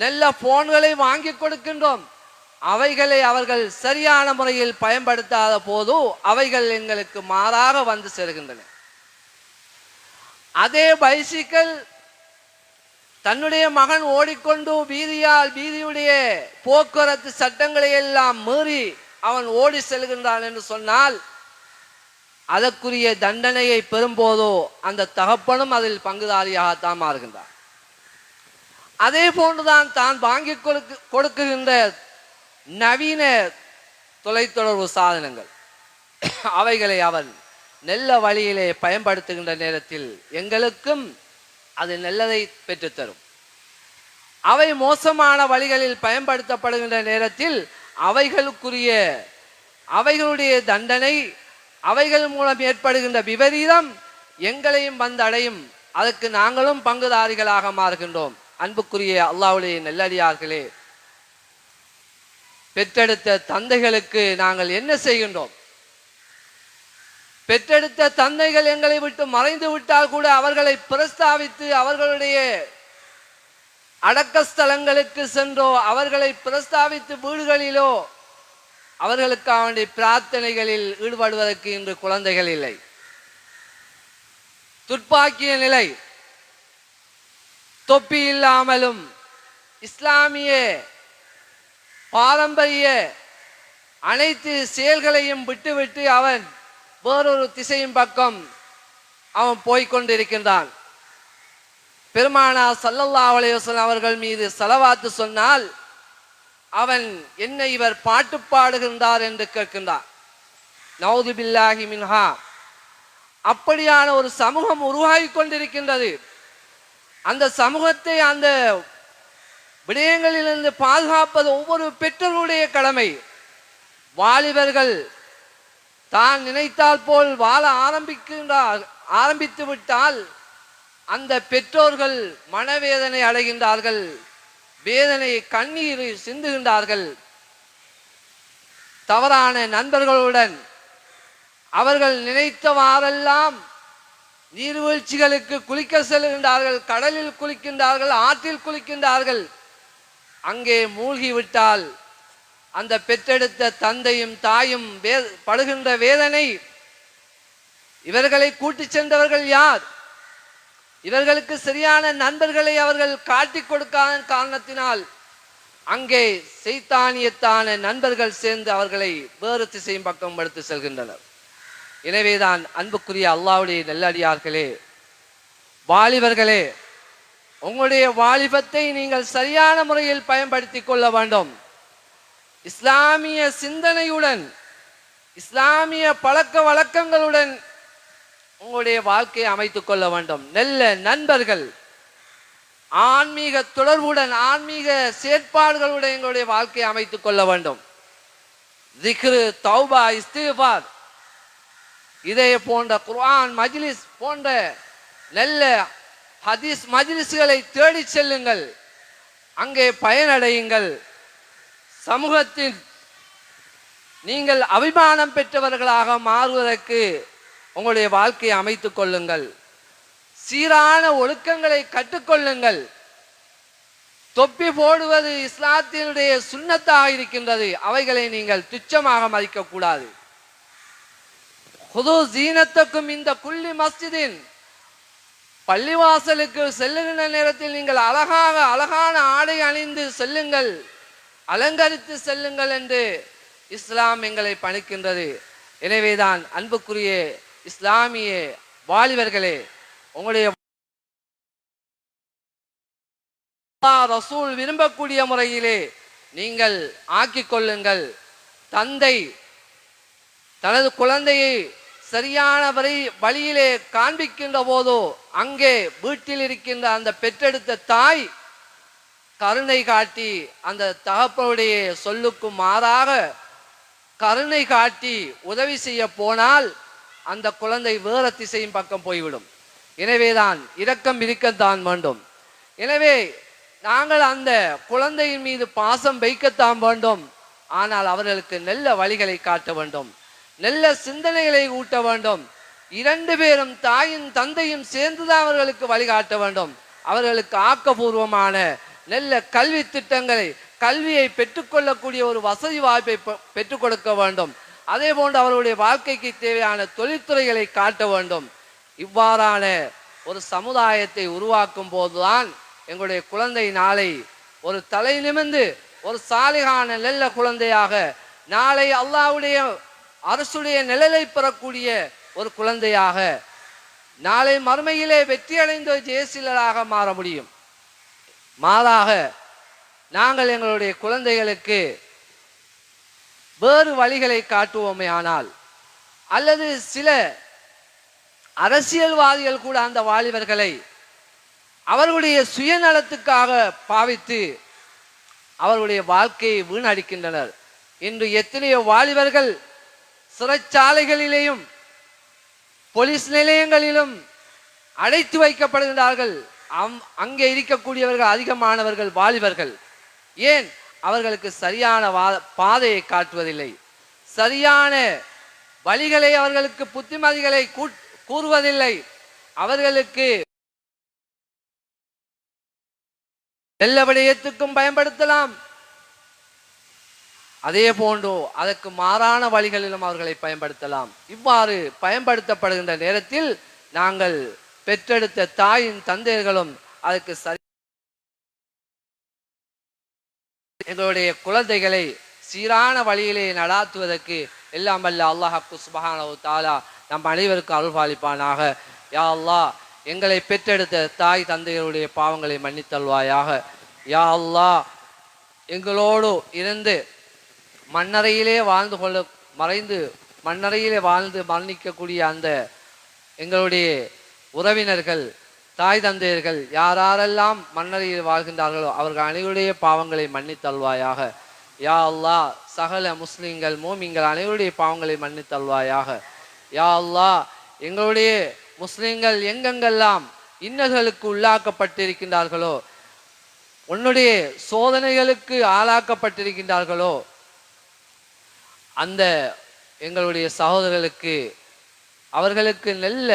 நல்ல போன்களை வாங்கி கொடுக்கின்றோம். அவைகளை அவர்கள் சரியான முறையில் பயன்படுத்தாத போது அவைகள் எங்களுக்கு மாறாக வந்து சேர்கின்றன. அதே பைசிக்கல் தன்னுடைய மகன் ஓடிக்கொண்டு வீதியுடைய போக்குவரத்து சட்டங்களை எல்லாம் மீறி அவன் ஓடி செல்கின்றான் என்று சொன்னால் அதற்குரிய தண்டனையை பெறும்போதோ அந்த தகப்பனும் அதில் பங்குதாரியாகத்தான் மாறுகின்றான். அதே போன்றுதான் தான் வாங்கி கொடுக்குகின்ற நவீன தொலைத்தொடர்பு சாதனங்கள் அவைகளை அவன் நல்ல வழியிலே பயன்படுத்துகின்ற நேரத்தில் எங்களுக்கும் அது நல்லதை பெற்றுத்தரும். அவை மோசமான வழிகளில் பயன்படுத்தப்படுகின்ற நேரத்தில் அவைகளுடைய தண்டனை, அவைகள் மூலம் ஏற்படுகின்ற விபரீதம் எங்களையும் வந்தடையும். அதற்கு நாங்களும் பங்குதாரிகளாக மாறுகின்றோம். அன்புக்குரிய அல்லாஹ்வுடைய நல்லடியார்களே, பெற்றெடுத்த தந்தைகளுக்கு நாங்கள் என்ன செய்கின்றோம்? பெற்றெடுத்த தந்தைகள் எங்களை விட்டு மறைந்து விட்டால் கூட அவர்களை பிரஸ்தாவித்து அவர்களுடைய அடக்க ஸ்தலங்களுக்கு சென்றோ அவர்களை பிரஸ்தாவித்து வீடுகளிலோ அவர்களுக்காக வேண்டிய பிரார்த்தனைகளில் ஈடுபடுவதற்கு இன்று குழந்தைகள் இல்லை. துர்ப்பாக்கிய நிலை. தொப்பி இல்லாமலும் இஸ்லாமிய பாரம்பரிய அனைத்து செயல்களையும் விட்டுவிட்டு அவன் வேறொரு திசையின் பக்கம் அவன் போய்கொண்டிருக்கின்றான். பெருமானார் ஸல்லல்லாஹு அலைஹி வஸல்லம் அவர்கள் மீது ஸலவாத்து சொன்னால் அவன் என்ன இவர் பாட்டு பாடுகின்றார் என்று கேட்கின்றார். நவுது பில்லாஹி மின்ஹா. அப்படியான ஒரு சமூகம் உருவாகி கொண்டிருக்கின்றது. அந்த சமூகத்தை அந்த விடயங்களிலிருந்து பாதுகாப்பது ஒவ்வொரு பெற்றோருடைய கடமை. வாலிபர்கள் தான் நினைத்தால் போல் வாழ ஆரம்பித்து விட்டால் அந்த பெற்றோர்கள் மனவேதனை அடைகின்றார்கள், வேதனை கண்ணீர் சிந்துகின்றார்கள். தவறான நண்பர்களுடன் அவர்கள் நினைத்தவாறெல்லாம் நீர்வீழ்ச்சிகளுக்கு குளிக்க செல்கின்றார்கள், கடலில் குளிக்கின்றார்கள், ஆற்றில் குளிக்கின்றார்கள். அங்கே மூழ்கிவிட்டால் அந்த பெற்றெடுத்த தந்தையும் தாயும் படுகின்ற வேதனை. இவர்களை கூட்டிச் சென்றவர்கள் யார்? இவர்களுக்கு சரியான நண்பர்களை அவர்கள் காட்டிக் கொடுக்காத காரணத்தினால் அங்கே சைத்தானியத்தான நண்பர்கள் சேர்ந்து அவர்களை வேறு திசையும் பக்கம் எடுத்து செல்கின்றனர். எனவேதான் அன்புக்குரிய அல்லாஹ்வுடைய நல்லடியார்களே, வாலிபர்களே, உங்களுடைய வாலிபத்தை நீங்கள் சரியான முறையில் பயன்படுத்தி கொள்ள வேண்டும். இஸ்லாமிய சிந்தனையுடன், இஸ்லாமிய பழக்க வழக்கங்களுடன் உங்களுடைய வாழ்க்கையை அமைத்துக் கொள்ள வேண்டும். நல்ல நண்பர்கள், ஆன்மீக தொடர்புடன், ஆன்மீக செயற்பாடுகளுடன் எங்களுடைய வாழ்க்கையை அமைத்துக் கொள்ள வேண்டும். திக்ரு, தௌபா, இஸ்திக்ஃபார், இதே போன்ற குர்ஆன் மஜ்லிஸ் போன்ற நல்ல ஹதீஸ் மஜ்லிஸ்களை தேடி செல்லுங்கள். அங்கே பயனடையுங்கள். சமூகத்தில் நீங்கள் அபிமானம் பெற்றவர்களாக மாறுவதற்கு உங்களுடைய வாழ்க்கையை அமைத்துக் கொள்ளுங்கள். சீரான ஒழுக்கங்களை கற்றுக்கொள்ளுங்கள். தொப்பி போடுவது இஸ்லாத்தினுடைய சுன்னத்தாக இருக்கின்றது. அவைகளை நீங்கள் துச்சமாக மதிக்கக்கூடாது. ஹுது ஜீனத்துக்கும் இந்த குல்லி மஸ்ஜிதின், பள்ளிவாசலுக்கு செல்லுகின்ற நேரத்தில் நீங்கள் அழகான ஆடை அணிந்து செல்லுங்கள், அலங்கரித்து செல்லுங்கள் என்று இஸ்லாம் எங்களை பணிக்கின்றது. எனவேதான் அன்புக்குரிய இஸ்லாமிய வாலிபர்களே, உங்களுடைய ரசூல் விரும்பக்கூடிய முறையிலே நீங்கள் ஆக்கிக் கொள்ளுங்கள். தந்தை தனது குழந்தையை சரியான வழியிலே காண்பிக்கின்ற போதோ அங்கே வீட்டில் இருக்கின்ற அந்த பெற்றெடுத்த தாய் கருணை காட்டி அந்த தகப்பனுடைய சொல்லுக்கு மாறாக கருணை காட்டி உதவி செய்ய போனால் அந்த குழந்தை வேற திசையின் பக்கம் போய்விடும். எனவேதான் இரக்கம் இருக்கத்தான் வேண்டும். எனவே நாங்கள் அந்த குழந்தையின் மீது பாசம் வைக்கத்தான் வேண்டும். ஆனால் அவர்களுக்கு நல்ல வழிகளை காட்ட வேண்டும், நல்ல சிந்தனைகளை ஊட்ட வேண்டும். இரண்டு பேரும் தாயும் தந்தையும் சேர்ந்துதான் அவர்களுக்கு வழிகாட்ட வேண்டும். அவர்களுக்கு ஆக்கப்பூர்வமான நல்ல கல்வி திட்டங்களை, கல்வியை பெற்றுக்கொள்ளக்கூடிய ஒரு வசதி வாய்ப்பை பெற்றுக் கொடுக்க வேண்டும். அதே போன்று அவருடைய வாழ்க்கைக்கு தேவையான தொழில்துறைகளை காட்ட வேண்டும். இவ்வாறான ஒரு சமுதாயத்தை உருவாக்கும் போதுதான் எங்களுடைய குழந்தை நாளை ஒரு தலை நிமிர்ந்து ஒரு சாலிகான நல்ல குழந்தையாக, நாளை அல்லாஹ்வுடைய அரசுடைய நிழலை பெறக்கூடிய ஒரு குழந்தையாக, நாளை மறுமையிலே வெற்றியடைந்த ஜெயசீலராக மாற முடியும். மாறாக நாங்கள் எங்களுடைய குழந்தைகளுக்கு வேறு வழிகளை காட்டுவோமே ஆனால், அல்லது சில அரசியல்வாதிகள் கூட அந்த வாலிபர்களை அவர்களுடைய சுயநலத்துக்காக பாவித்து அவர்களுடைய வாழ்க்கையை வீணடிக்கின்றனர். இன்று எத்தனையோ வாலிபர்கள் சிறைச்சாலைகளிலேயும் போலீஸ் நிலையங்களிலும் அடைத்து வைக்கப்படுகின்றார்கள். அங்கே இருக்கக்கூடியவர்கள் அதிகமானவர்கள் வாலிபர்கள். ஏன்? அவர்களுக்கு சரியான பாதையை காட்டுவதில்லை, சரியான வழிகளை அவர்களுக்கு புத்திமதிகளை கூறுவதில்லை. அவர்களுக்கு நல்ல விடயத்துக்கும் பயன்படுத்தலாம், அதே போன்று அதற்கு மாறான வழிகளிலும் அவர்களை பயன்படுத்தலாம். இவ்வாறு பயன்படுத்தப்படுகின்ற நேரத்தில் நாங்கள் பெற்றெடுத்த தாயின் தந்தையர்களும் அதுக்கு சரி எங்களுடைய குழந்தைகளை சீரான வழியிலே நடாத்துவதற்கு எல்லாம் வல்ல அல்லாஹ் சுப்ஹானஹு வ தஆலா நம் அனைவருக்கும் அருள்பாலிப்பானாக. யா அல்லாஹ், எங்களை பெற்றெடுத்த தாய் தந்தையருடைய பாவங்களை மன்னித்தல்வாயாக. யா அல்லாஹ், எங்களோடு இருந்து மண்ணறையிலே மண்ணறையிலே வாழ்ந்து மரணிக்கக்கூடிய அந்த எங்களுடைய உறவினர்கள், தாய் தந்தையர்கள் யாரெல்லாம் மண்ணறையில் வாழ்கின்றார்களோ அவர்கள் அனைவருடைய பாவங்களை மன்னித்தல்வாயாக. யா அல்லாஹ், சகல முஸ்லிம்கள் மூமின்கள் அனைவருடைய பாவங்களை மன்னித்தல்வாயாக. யா அல்லாஹ், எங்களுடைய முஸ்லிம்கள் எங்கெங்கெல்லாம் இன்னல்களுக்கு உள்ளாக்கப்பட்டிருக்கின்றார்களோ, உன்னுடைய சோதனைகளுக்கு ஆளாக்கப்பட்டிருக்கின்றார்களோ, அந்த எங்களுடைய சகோதரர்களுக்கு அவர்களுக்கு நல்ல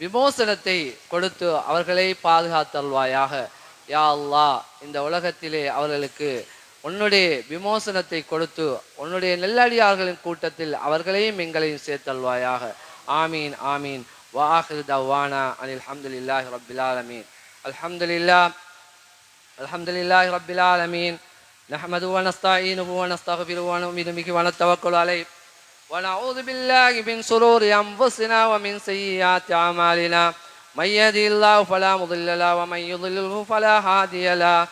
விமோசனத்தை கொடுத்து அவர்களை பாதுகாத்தல்வாயாக. யா அல்லாஹ், இந்த உலகத்திலே அவர்களுக்கு உன்னுடைய விமோசனத்தை கொடுத்து உன்னுடைய நல்லடியார்களின் கூட்டத்தில் அவர்களையும் எங்களையும் சேர்த்தல்வாயாக. ஆமீன் ஆமீன். வாஹிர் தவானா அனில் ஹம்துலில்லாஹி ரப்பில் ஆலமீன். அல்ஹம்துலில்லாஹி ரப்பில் ஆலமீன். نحمده ونستعينه ونستغفره ونؤمن به ونتوكل عليه ونعوذ بالله من شرور أنفسنا ومن سيئات أعمالنا من يهده الله فلا مضل له ومن يضلله فلا هادي له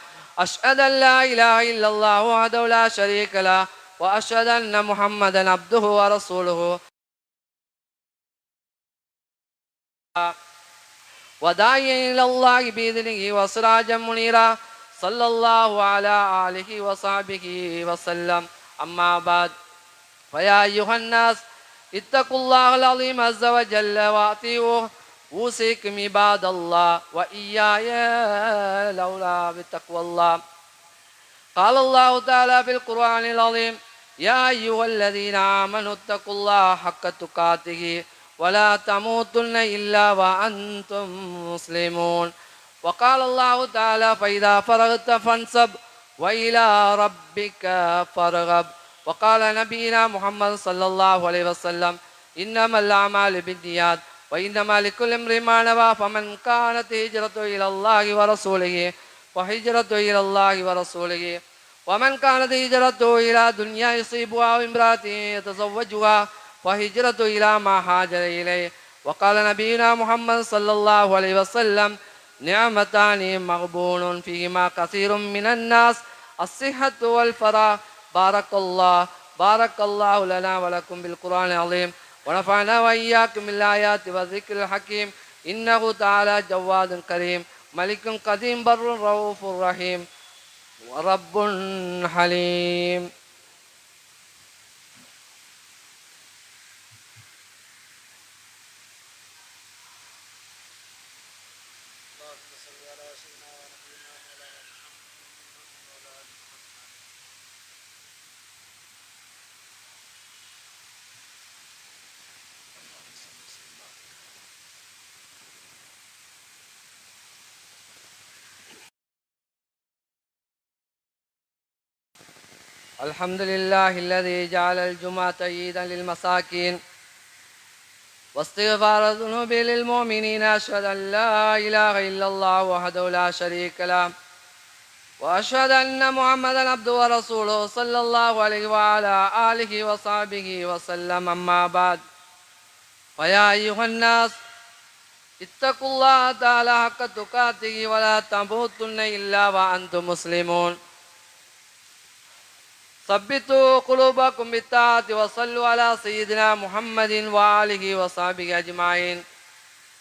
أشهد أن لا إله إلا الله وحده لا شريك له وأشهد أن محمدا عبده ورسوله وداعيا إلى الله بإذنه وسراجا منيرا صلى الله على آله وصحبه وسلم. أما بعد، فيا أيها الناس اتقوا الله العظيم عز وجل وأطيعوه أوصيكم عباد الله وإياي لولا بتقوى الله. قال الله تعالى في القرآن العظيم: يا أيها الذين آمنوا اتقوا الله حق تقاته ولا تموتن إلا وأنتم مسلمون. وقال الله تعالى: فإذا فرغت فانصب وإلى ربك فارغب. وقال نبينا محمد صلى الله عليه وسلم: إنما الأعمال بالنيات وإنما لكل امرئ ما نوى فمن كانت هجرته إلى الله ورسوله فهجرته إلى الله ورسوله ومن كانت هجرته إلى دنيا يصيبها أو امرأة يتزوجها فهجرته إلى ما هاجر إليه. وقال نبينا محمد صلى الله عليه وسلم: نعمتان مغبون فيهما كثير من الناس الصحة والفراغ. بارك الله لنا ولكم بالقرآن العظيم ونفعنا وإياكم بالآيات والذكر الحكيم. إنه تعالى جواد كريم ملك قديم بر رؤوف رحيم ورب حليم. الحمد لله الذي جعل الجمعة عيدا للمساكين واستغفار الذنوب للمؤمنين. أشهد أن لا إله إلا الله وحده لا شريك له وأشهد أن محمدا عبده ورسوله صلى الله عليه وعلى آله وصحبه وسلم. أما بعد، فيا أيها الناس اتقوا الله تعالى حق تقاته ولا تموتن إلا وأنتم مسلمون. ثبتوا قلوبكم بالطاعة وصلوا على سيدنا محمد وآله وصحبه أجمعين.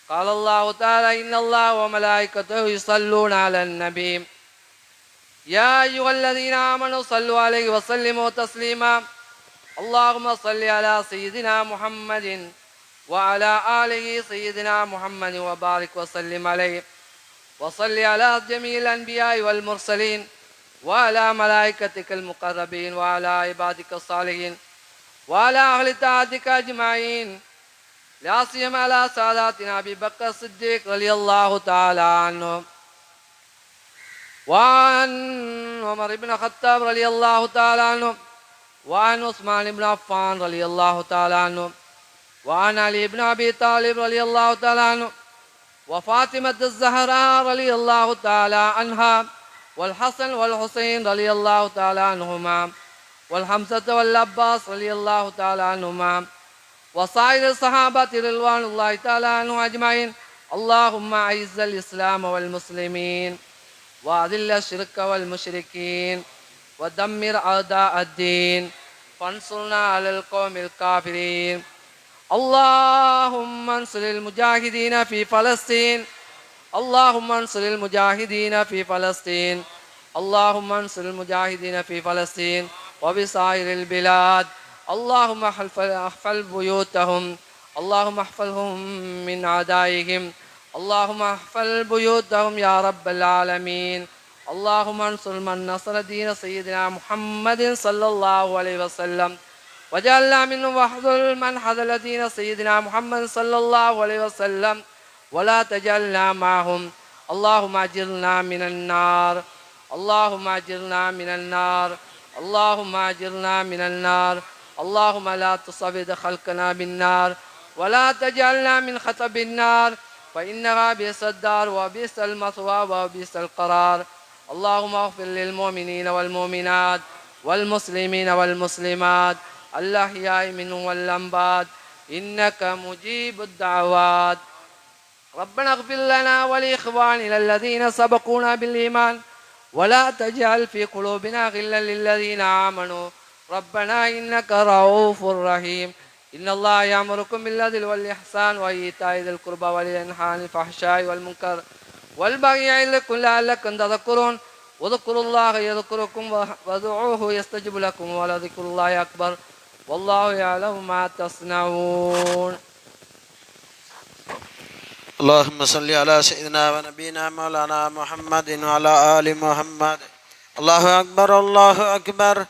قال الله تعالى: إن الله وملائكته يصلون على النبي يا أيها الذين آمنوا صلوا عليه وسلموا تسليما. اللهم صل على سيدنا محمد وعلى آله سيدنا محمد وبارك وسلم عليه، وصل على جميع الأنبياء والمرسلين وعلى ملائكتك المقربين وعلى عبادك الصالحين وعلى أهل طاعتك أجمعين، لا سيما على ساداتنا أبي بكر الصديق رضي الله تعالى عنه، وعن عمر بن الخطاب رضي الله تعالى عنه، وعن عثمان بن عفان رضي الله تعالى عنه، وعن علي بن أبي طالب رضي الله تعالى عنه، وفاطمة الزهراء رضي الله تعالى عنها، والحسن والحسين رضي الله تعالى عنهما، والحمزة والعباس رضي الله تعالى عنهما، وسائر الصحابة رضوان الله تعالى عنهم أجمعين. اللهم أعز الإسلام والمسلمين وأذل الشرك والمشركين ودمر أعداء الدين وانصرنا على القوم الكافرين. اللهم انصر المجاهدين في فلسطين، اللهم انصر المجاهدين في فلسطين، اللهم انصر المجاهدين في فلسطين وبسائر البلاد. اللهم احفظ بيوتهم، اللهم احفظهم من أعدائهم، اللهم احفظ بيوتهم يا رب العالمين. اللهم انصر من نصر دين سيدنا محمد صلى الله عليه وسلم، وجعلنا منهم، واحذر من حذر دين سيدنا محمد صلى الله عليه وسلم ولا تجعلنا معهم. اللهم أجرنا من النار، اللهم أجرنا من النار، اللهم أجرنا من النار. اللهم لا تصبد خلقنا بالنار ولا تجعلنا من خطب النار، فإنها بئس الدار وبئس المثوى وبئس القرار. اللهم اغفر للمؤمنين والمؤمنات والمسلمين والمسلمات الأحياء منهم والأموات إنك مجيب الدعوات. ربنا اغفر لنا ولإخواننا الذين سبقونا بالإيمان ولا تجعل في قلوبنا غلا للذين آمنوا ربنا إنك رؤوف رحيم. إن الله يأمركم بالعدل والإحسان وإيتاء ذي القربى وينهى عن الفحشاء والمنكر والبغي يعظكم لعلكم تذكرون. واذكروا الله يذكركم وادعوه يستجب لكم ولذكر الله أكبر والله يعلم ما تصنعون. اللهم صل على سيدنا ونبينا مولانا محمد وعلى آل محمد. الله أكبر الله أكبر.